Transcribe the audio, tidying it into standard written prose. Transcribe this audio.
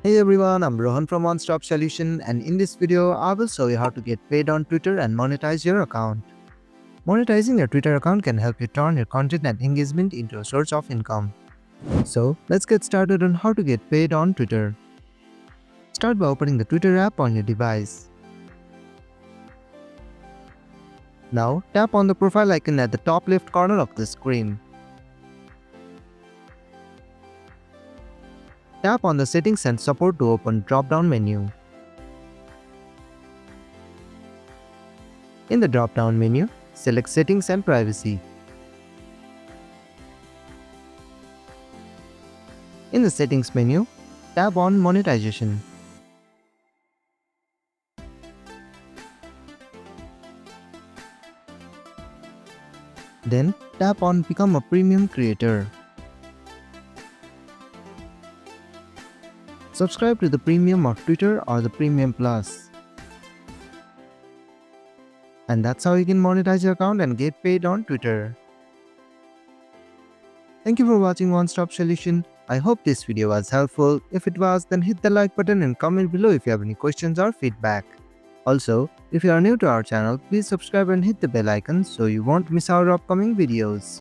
Hey everyone, I'm Rohan from One Stop Solution, and in this video, I will show you how to get paid on Twitter and monetize your account. Monetizing your Twitter account can help you turn your content and engagement into a source of income. So, let's get started on how to get paid on Twitter. Start by opening the Twitter app on your device. Now, tap on the profile icon at the top left corner of the screen. Tap on the Settings and Support to open drop-down menu. In the drop-down menu, select Settings and Privacy. In the Settings menu, tap on Monetization. Then, tap on Become a Premium Creator. Subscribe to the Premium of Twitter or the Premium Plus. And that's how you can monetize your account and get paid on Twitter. Thank you for watching One Stop Solution. I hope this video was helpful. If it was, then hit the like button and comment below if you have any questions or feedback. Also, if you are new to our channel, please subscribe and hit the bell icon so you won't miss our upcoming videos.